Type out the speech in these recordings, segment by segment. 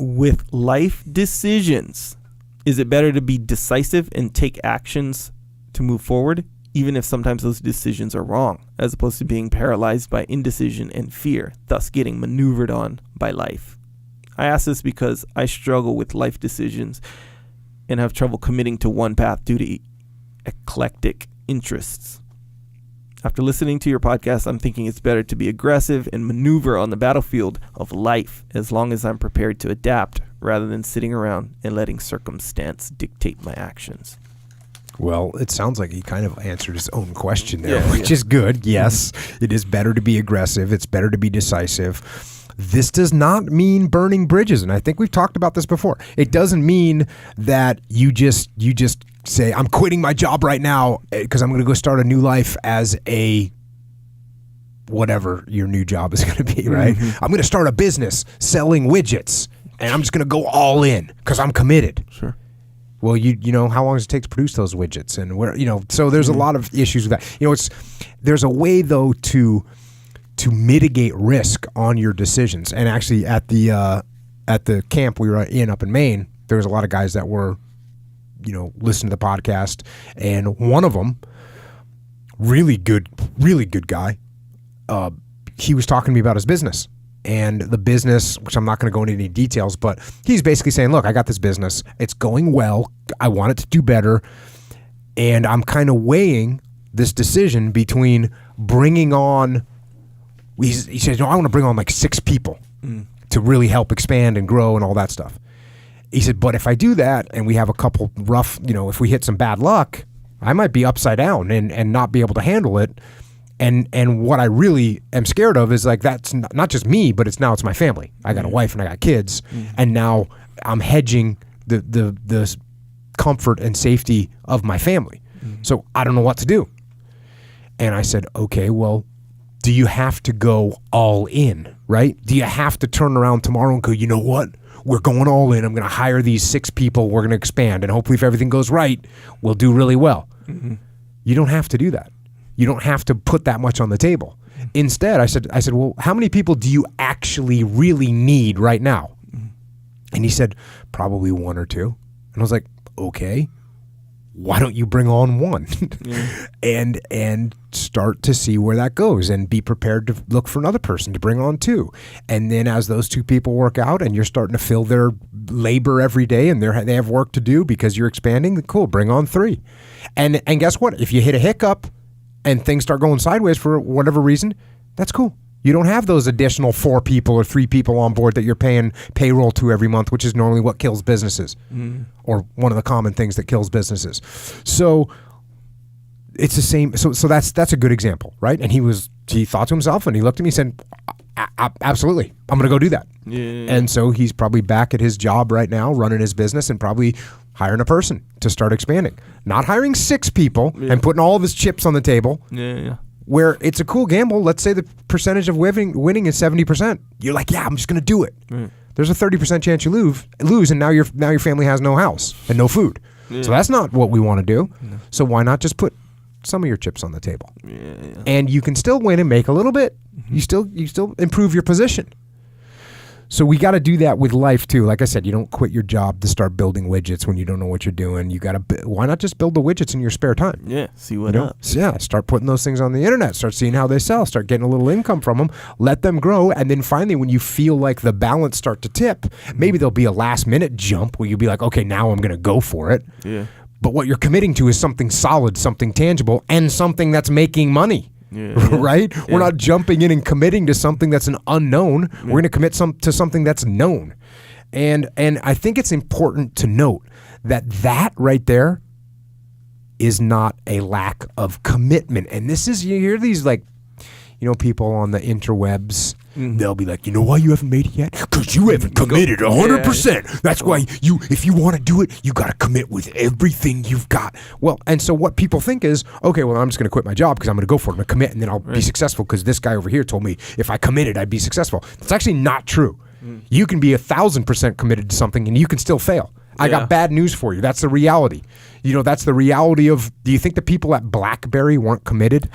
with life decisions, is it better to be decisive and take actions to move forward, even if sometimes those decisions are wrong, as opposed to being paralyzed by indecision and fear, thus getting maneuvered on by life? I ask this because I struggle with life decisions and have trouble committing to one path due to eclectic interests. After listening to your podcast, I'm thinking it's better to be aggressive and maneuver on the battlefield of life as long as I'm prepared to adapt rather than sitting around and letting circumstance dictate my actions. Well, it sounds like he kind of answered his own question there, which is good. Yes, it is better to be aggressive. It's better to be decisive. This does not mean burning bridges, and I think we've talked about this before. It doesn't mean that you just say, I'm quitting my job right now because I'm going to go start a new life as a whatever your new job is going to be, right? I'm going to start a business selling widgets, and I'm just going to go all in because I'm committed. Sure. Well, you know, how long does it take to produce those widgets? And where, you know, so there's a lot of issues with that. You know, there's a way, though, to mitigate risk on your decisions. And actually at the camp we were in up in Maine, there was a lot of guys that were, you know, listening to the podcast, and one of them, really good guy, he was talking to me about his business. And the business, which I'm not going to go into any details, but he's basically saying, look, I got this business. It's going well. I want it to do better. And I'm kind of weighing this decision between bringing on, he says, no, I want to bring on like 6 people to really help expand and grow and all that stuff. He said, but if I do that and we have a couple rough, you know, if we hit some bad luck, I might be upside down and not be able to handle it. And what I really am scared of is like, that's not just me, but it's my family. I got a wife and I got kids, and now I'm hedging the comfort and safety of my family. So I don't know what to do. And I said, okay, well, do you have to go all in, right? Do you have to turn around tomorrow and go, you know what? We're going all in. I'm going to hire these 6 people. We're going to expand. And hopefully if everything goes right, we'll do really well. You don't have to do that. You don't have to put that much on the table. Instead, I said, well, how many people do you actually really need right now? And he said, probably 1 or 2. And I was like, okay, why don't you bring on 1 and start to see where that goes, and be prepared to look for another person to bring on 2. And then as those 2 people work out and you're starting to fill their labor every day and they have work to do because you're expanding, cool, bring on 3. And guess what? If you hit a hiccup and things start going sideways for whatever reason, that's cool. You don't have those additional 4 people or 3 people on board that you're paying payroll to every month, which is normally what kills businesses, or one of the common things that kills businesses. So it's the same. So that's a good example, right? And he thought to himself, and he looked at me and said, absolutely, I'm going to go do that. And so he's probably back at his job right now, running his business, and probably hiring a person to start expanding. Not hiring 6 people and putting all of his chips on the table. Where it's a cool gamble. Let's say the percentage of winning is 70%. You're like, yeah, I'm just going to do it. There's a 30% chance you lose, and now your family has no house and no food. So that's not what we want to do. So why not just put some of your chips on the table? And you can still win and make a little bit. You still improve your position. So we got to do that with life too. Like I said, you don't quit your job to start building widgets when you don't know what you're doing. You got to. Why not just build the widgets in your spare time? See what happens. Start putting those things on the internet. Start seeing how they sell. Start getting a little income from them. Let them grow, and then finally, when you feel like the balance start to tip, maybe there'll be a last minute jump where you'll be like, okay, now I'm going to go for it. But what you're committing to is something solid, something tangible, and something that's making money. Right? We're not jumping in and committing to something that's an unknown. We're going to commit to something that's known. And I think it's important to note that right there is not a lack of commitment. And this is, you hear these like, you know, people on the interwebs, they'll be like, you know why you haven't made it yet? Because you haven't committed 100%. That's why if you want to do it, you got to commit with everything you've got. Well, and so what people think is, okay, well, I'm just going to quit my job because I'm going to go for it. I'm going to commit, and then I'll be successful because this guy over here told me if I committed, I'd be successful. It's actually not true. You can be 1,000% committed to something, and you can still fail. I got bad news for you. That's the reality. You know, that's the reality of, do you think the people at BlackBerry weren't committed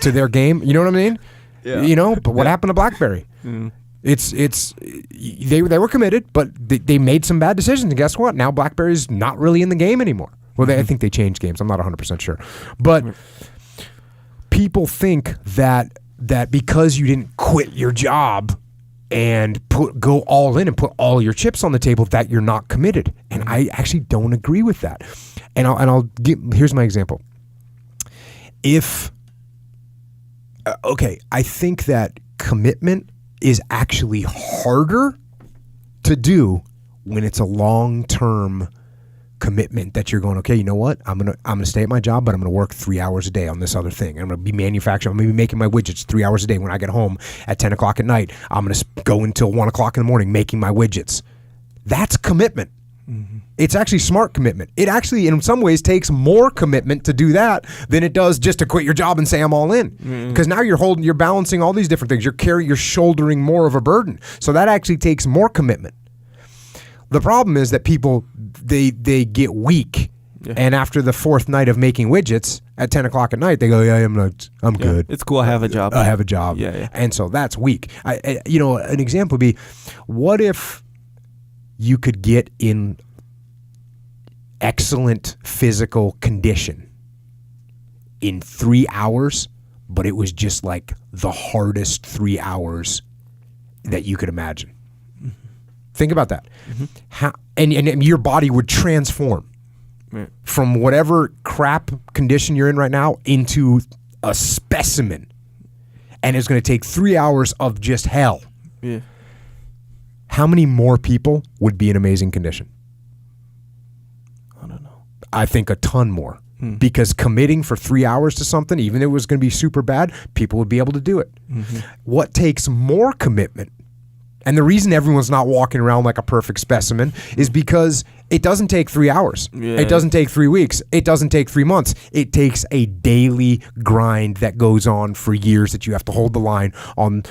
to their game? You know what I mean? You know, but what happened to BlackBerry? They were committed, but they made some bad decisions. And guess what? Now BlackBerry's not really in the game anymore. Well, I think they changed games. I'm not 100% sure. But people think that because you didn't quit your job and go all in and put all your chips on the table, that you're not committed. And I actually don't agree with that. And here's my example. I think that commitment is actually harder to do when it's a long-term commitment that you're going, okay, you know what? I'm gonna stay at my job, but I'm gonna work 3 hours a day on this other thing. I'm gonna be manufacturing. I'm gonna be making my widgets 3 hours a day. When I get home at 10 o'clock at night, I'm gonna go until 1 o'clock in the morning making my widgets. That's commitment. Mm-hmm. It's actually smart commitment. It actually, in some ways, takes more commitment to do that than it does just to quit your job and say I'm all in. Because now you're balancing all these different things. You're shouldering more of a burden. So that actually takes more commitment. The problem is that people they get weak, and after the fourth night of making widgets at 10 o'clock at night, they go, I'm good. It's cool. I have a job. I have a job. Yeah. And so that's weak. An example would be, what if you could get in excellent physical condition in 3 hours, but it was just like the hardest 3 hours that you could imagine. Mm-hmm. Think about that. Mm-hmm. How and your body would transform from whatever crap condition you're in right now into a specimen, and it's going to take 3 hours of just hell. Yeah. How many more people would be in amazing condition? I don't know. I think a ton more. Because committing for 3 hours to something, even if it was going to be super bad, people would be able to do it. Mm-hmm. What takes more commitment, and the reason everyone's not walking around like a perfect specimen, is because it doesn't take 3 hours. Yeah. It doesn't take 3 weeks. It doesn't take 3 months. It takes a daily grind that goes on for years, that you have to hold the line on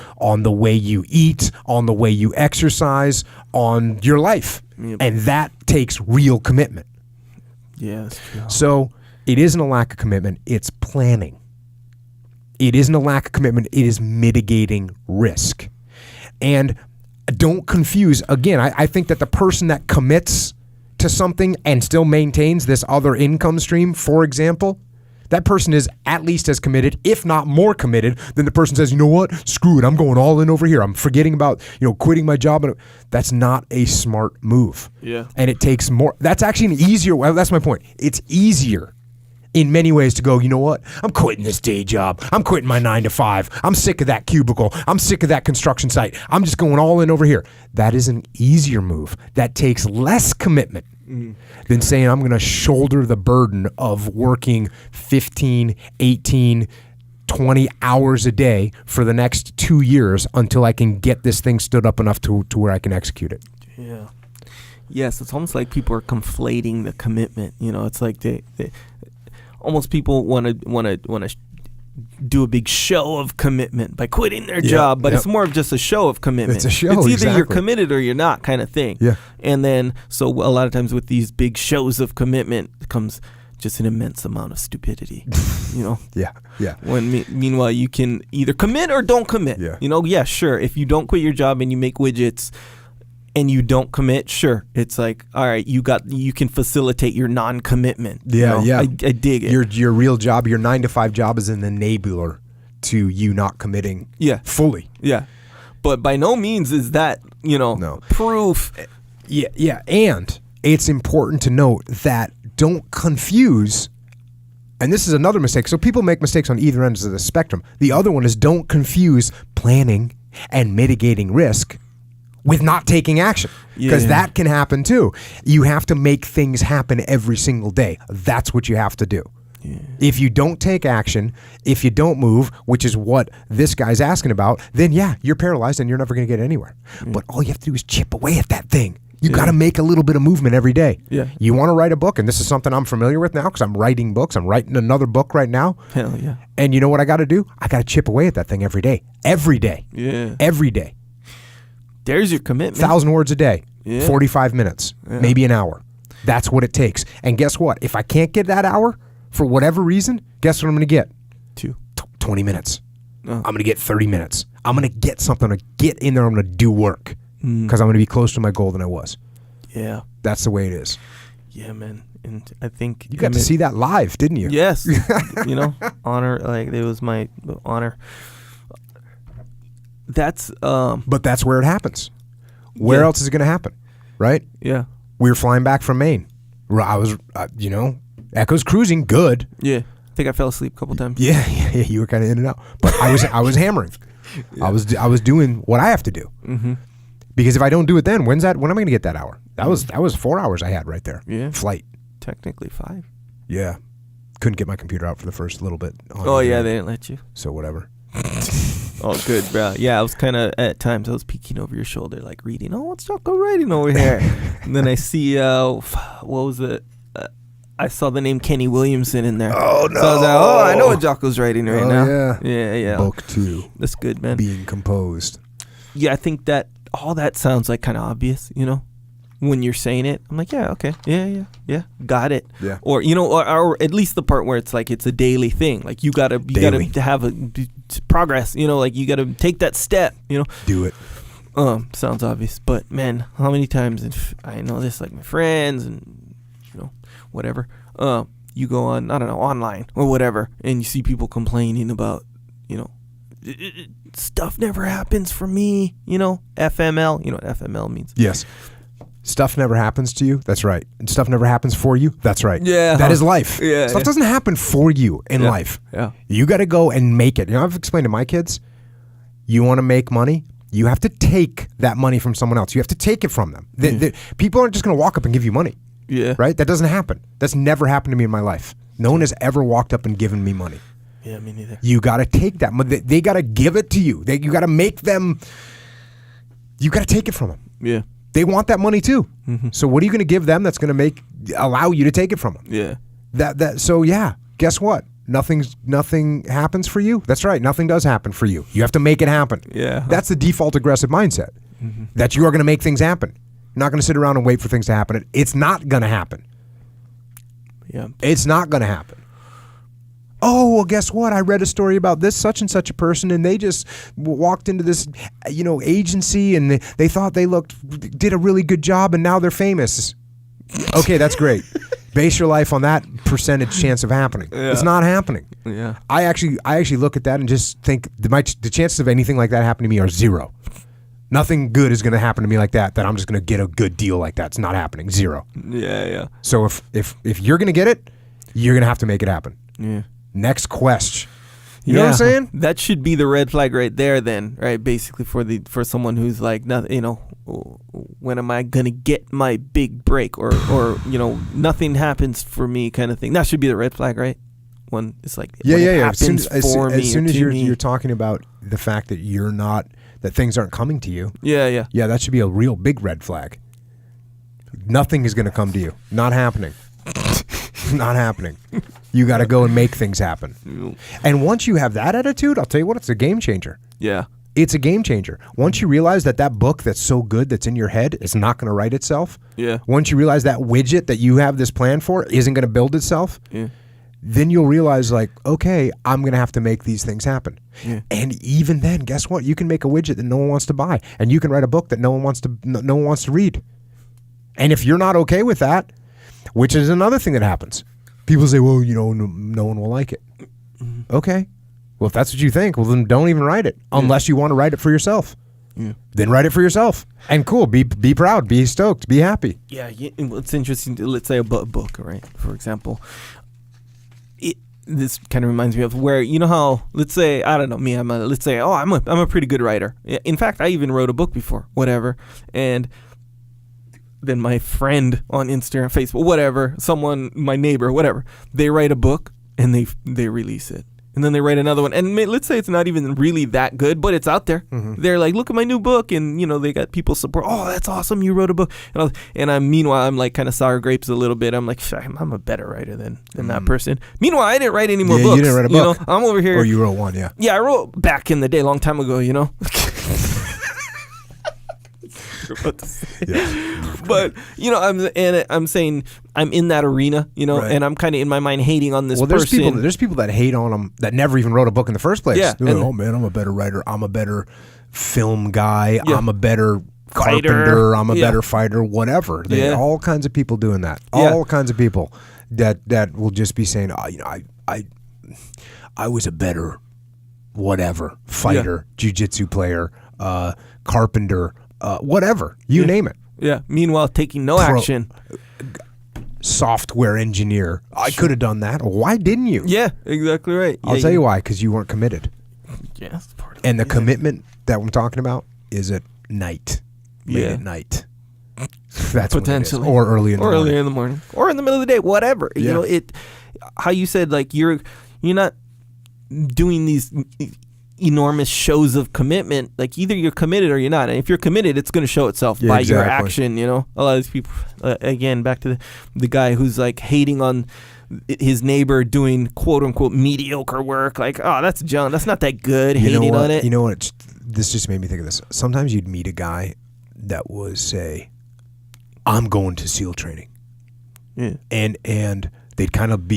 the way you eat, on the way you exercise, on your life. Yep. And that takes real commitment. Yeah, that's true. So it isn't a lack of commitment, it's planning. It isn't a lack of commitment, it is mitigating risk. And don't confuse, again, I think that the person that commits to something and still maintains this other income stream, for example, that person is at least as committed, if not more committed, than the person says, you know what, screw it, I'm going all in over here. I'm forgetting about, quitting my job. That's not a smart move. Yeah. And it takes more. That's actually an easier, well, that's my point. It's easier in many ways to go, you know what, I'm quitting this day job. I'm quitting my 9 to 5. I'm sick of that cubicle. I'm sick of that construction site. I'm just going all in over here. That is an easier move. That takes less commitment than saying I'm going to shoulder the burden of working 15, 18, 20 hours a day for the next 2 years until I can get this thing stood up enough to where I can execute it. Yeah. Yes, it's almost like people are conflating the commitment. It's like they almost people want to do a big show of commitment by quitting their job, but it's more of just a show of commitment. It's a show. It's either exactly. You're committed or you're not, kind of thing. Yeah. And then so a lot of times with these big shows of commitment comes just an immense amount of stupidity. Yeah. When meanwhile you can either commit or don't commit. Yeah. Sure. If you don't quit your job and you make widgets and you don't commit, sure, it's like, all right, you can facilitate your non-commitment. Yeah. I dig it. Your real job, your 9 to 5 job, is an enabler to you not committing. Fully. Yeah, but by no means is that No. proof. Yeah, and it's important to note that don't confuse. And this is another mistake. So people make mistakes on either ends of the spectrum. The other one is don't confuse planning and mitigating risk with not taking action, because that can happen too. You have to make things happen every single day. That's what you have to do. Yeah. If you don't take action, if you don't move, which is what this guy's asking about, then you're paralyzed and you're never going to get anywhere. But all you have to do is chip away at that thing. You got to make a little bit of movement every day. Yeah. You want to write a book, and this is something I'm familiar with now because I'm writing books. I'm writing another book right now. Hell yeah. And you know what I got to do? I got to chip away at that thing every day. Every day. Yeah. Every day. There's your commitment. 1,000 words a day, 45 minutes, maybe an hour. That's what it takes. And guess what? If I can't get that hour for whatever reason, guess what I'm going to get? 2. 20 minutes. I'm going to get 30 minutes. I'm going to get something to get in there. I'm going to do work because I'm going to be closer to my goal than I was. Yeah. That's the way it is. Yeah, man. And I think you got to see that live, didn't you? Yes. Honor, like it was my honor. That's but that's where it happens. Where else is it going to happen? Right? Yeah. We were flying back from Maine. I was, Echo's cruising good. Yeah. I think I fell asleep a couple times. Yeah. You were kind of in and out, but I was hammering. Yeah. I was doing what I have to do. Mm-hmm. Because if I don't do it then, when am I going to get that hour? That was 4 hours I had right there. Yeah. Flight. Technically 5. Yeah. Couldn't get my computer out for the first little bit. They didn't let you. So whatever. Oh, good, bro. Yeah, I was kind of, at times, I was peeking over your shoulder, like reading, what's Jocko writing over here? And then I see, what was it? I saw the name Kenny Williamson in there. Oh, no. So I was like, I know what Jocko's writing right now. Yeah. Yeah. Book 2. That's good, man. Being composed. Yeah, I think that all that sounds like kind of obvious, when you're saying it. I'm like, yeah, okay. Yeah. Got it. Yeah. Or, or at least the part where it's like it's a daily thing. Like you gotta have a progress, like you gotta take that step, Do it. Sounds obvious, but man, how many times, if I know this, like my friends and whatever, you go on, I don't know, online or whatever, and you see people complaining about, stuff never happens for me, FML, you know what FML means? Yes. Stuff never happens to you. That's right. And stuff never happens for you. That's right. Yeah. That is life. Yeah. Stuff doesn't happen for you in life. Yeah. You got to go and make it. I've explained to my kids, you want to make money, you have to take that money from someone else. You have to take it from them. People aren't just going to walk up and give you money. Yeah. Right? That doesn't happen. That's never happened to me in my life. No one has ever walked up and given me money. Yeah, me neither. You got to take that money. They got to give it to you. You got to make them. You got to take it from them. Yeah. They want that money too. Mm-hmm. So what are you going to give them that's going to allow you to take it from them? Yeah. So yeah, guess what? Nothing happens for you. That's right. Nothing does happen for you. You have to make it happen. Yeah. That's the default aggressive mindset. Mm-hmm. That you are going to make things happen. You're not going to sit around and wait for things to happen. It's not going to happen. Yeah. It's not going to happen. Oh, well, guess what? I read a story about this such and such a person, and they just walked into this, agency, and they thought they did a really good job, and now they're famous. Okay, that's great. Base your life on that percentage chance of happening. Yeah. It's not happening. Yeah. I actually look at that and just think the chances of anything like that happening to me are 0. Nothing good is going to happen to me like that I'm just going to get a good deal like that. It's not happening. 0. Yeah. So if you're going to get it, you're going to have to make it happen. Yeah. Next question. You know what I'm saying? That should be the red flag right there then, right? Basically for someone who's like, nothing, when am I going to get my big break or nothing happens for me kind of thing. That should be the red flag, right? When it's like, yeah. As soon as you're talking about the fact that that things aren't coming to you. Yeah. Yeah, that should be a real big red flag. Nothing is going to come to you. Not happening. Not happening. You got to go and make things happen. And once you have that attitude, I'll tell you what, it's a game changer. Yeah. It's a game changer. Once you realize that book that's so good that's in your head is not going to write itself. Yeah. Once you realize that widget that you have this plan for isn't going to build itself. Yeah. Then you'll realize okay, I'm going to have to make these things happen. Yeah. And even then, guess what? You can make a widget that no one wants to buy, and you can write a book that no one wants to read. And if you're not okay with that, which is another thing that happens. People say, well, no one will like it. Mm-hmm. Okay. Well, if that's what you think, well, then don't even write it unless you want to write it for yourself. Yeah. Then write it for yourself. And cool, be proud, be stoked, be happy. Yeah, it's interesting. Let's say a book, right? For example, this kind of reminds me of where, how, let's say, I don't know, me, I'm a pretty good writer. In fact, I even wrote a book before, whatever. And then my friend on Instagram, Facebook, whatever, someone, my neighbor, whatever, they write a book and they release it. And then they write another one. And let's say it's not even really that good, but it's out there. Mm-hmm. They're like, look at my new book. And, they got people support. Oh, that's awesome. You wrote a book. Meanwhile, I'm like kind of sour grapes a little bit. I'm like, I'm a better writer than that person. Meanwhile, I didn't write any more books. You didn't write a book. I'm over here. Or you wrote one, yeah. Yeah, I wrote back in the day, a long time ago, you're about to say. Yeah. But I'm saying I'm in that arena, Right. and I'm kind of in my mind hating on this there's person. There's people that hate on them that never even wrote a book in the first place. Yeah, They're like, oh man, I'm a better writer. I'm a better film guy. Yeah. I'm a better Fighter. carpenter. I'm a Yeah. better fighter. Whatever. Yeah. All kinds of people doing that. Yeah. All kinds of people that will just be saying, I was a better whatever fighter, jiu-jitsu player, carpenter, whatever. You name it. Yeah. Meanwhile, taking no action. Software engineer. I could have done that. Why didn't you? Yeah, exactly right. I'll tell you why, because you weren't committed. Yeah, that's part of And the it. commitment that I'm talking about is at night. Late at night. That's Potentially. Or early in the morning. earlier in the morning. Or in the middle of the day, whatever. Yeah. How you said, like, you're not doing these enormous shows of commitment. Like, either you're committed or you're not. And if you're committed, it's going to show itself by your action, A lot of these people, again, back to the guy who's like hating on his neighbor doing quote unquote mediocre work. Like, oh, that's junk. That's not that good. Hating on it. You know what? This just made me think of this. Sometimes you'd meet a guy that would say, I'm going to SEAL training. Yeah. And they'd kind of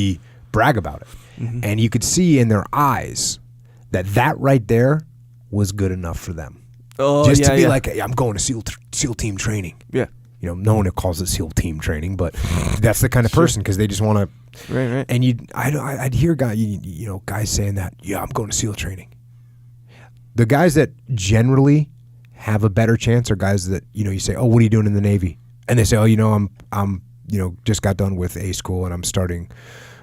brag about it. Mm-hmm. And you could see in their eyes that right there was good enough for them. Oh, just yeah, to be yeah. like, hey, I'm going to SEAL team training. Yeah. No one calls it SEAL team training, but that's the kind of person because they just want to. Right. And I'd hear guys saying that, yeah, I'm going to SEAL training. The guys that generally have a better chance are guys that, you say, oh, what are you doing in the Navy? And they say, oh, I'm just got done with A school and I'm starting,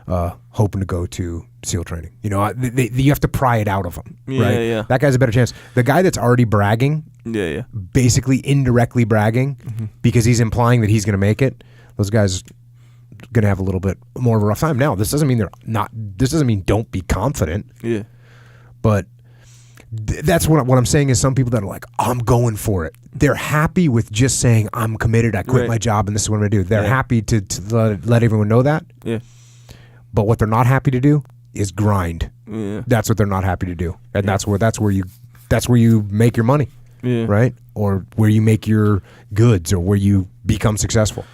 hoping to go to SEAL training. You have to pry it out of them, right? Yeah. That guy's a better chance. The guy that's already bragging, basically indirectly bragging, because he's implying that he's going to make it, those guys going to have a little bit more of a rough time. Now, this doesn't mean don't be confident. Yeah. But that's what I'm saying is some people that are like, I'm going for it. They're happy with just saying, I'm committed. I quit my job and this is what I'm going to do. They're happy to let everyone know that. Yeah. But what they're not happy to do is grind. Yeah. That's what they're not happy to do. And that's where you make your money. Yeah. Right? Or where you make your goods or where you become successful.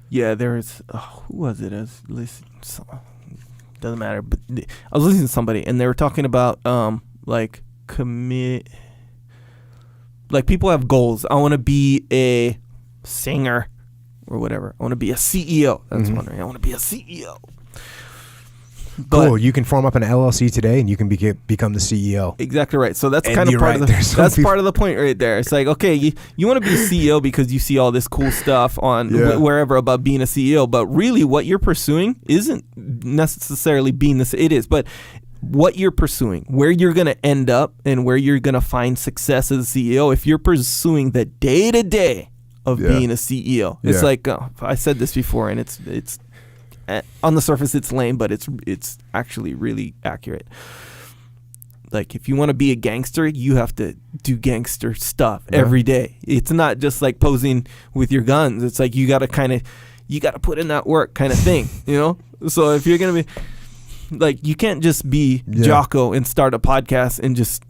Yeah, there's who was it? Doesn't matter. But I was listening to somebody and they were talking about people have goals. I want to be a singer or whatever. I want to be a CEO. That's one thing. I want to be a CEO. But cool. You can form up an LLC today, and you can become the CEO. Exactly right. So that's And kind of you're part right. of There's that's some part of the point right there. It's like, okay, you want to be a CEO because you see all this cool stuff on wherever about being a CEO, but really what you're pursuing isn't necessarily being this. It is, but what you're pursuing, where you're going to end up, and where you're going to find success as a CEO, if you're pursuing the day-to-day of being a CEO, it's like I said this before, and it's. On the surface, it's lame, but it's actually really accurate. Like, if you want to be a gangster, you have to do gangster stuff every day. It's not just like posing with your guns. It's like you got to put in that work kind of thing, So if you're gonna be like, you can't just be Jocko and start a podcast and just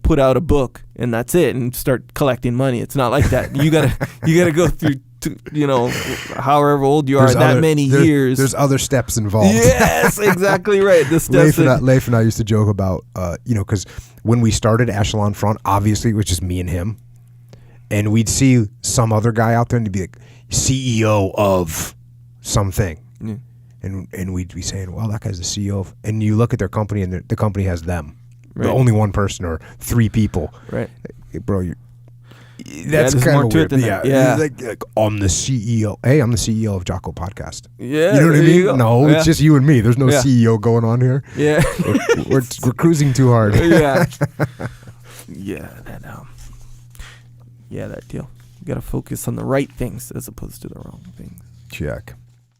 put out a book and that's it and start collecting money. It's not like that. You gotta go through. However old you are, many years. There's other steps involved. Yes, exactly right. The steps. Leif and I used to joke about, because when we started Echelon Front, obviously it was just me and him, and we'd see some other guy out there and he'd be like, CEO of something, and we'd be saying, well, that guy's the CEO of, and you look at their company and the company has them, only one person or three people, right? Hey, bro, that's kind of weird. Like, I'm the CEO. Hey, I'm the CEO of Jocko Podcast. Yeah, you know what I mean? No, it's just you and me. There's no CEO going on here. Yeah, we're cruising too hard. Yeah, that deal. You got to focus on the right things as opposed to the wrong things. Check.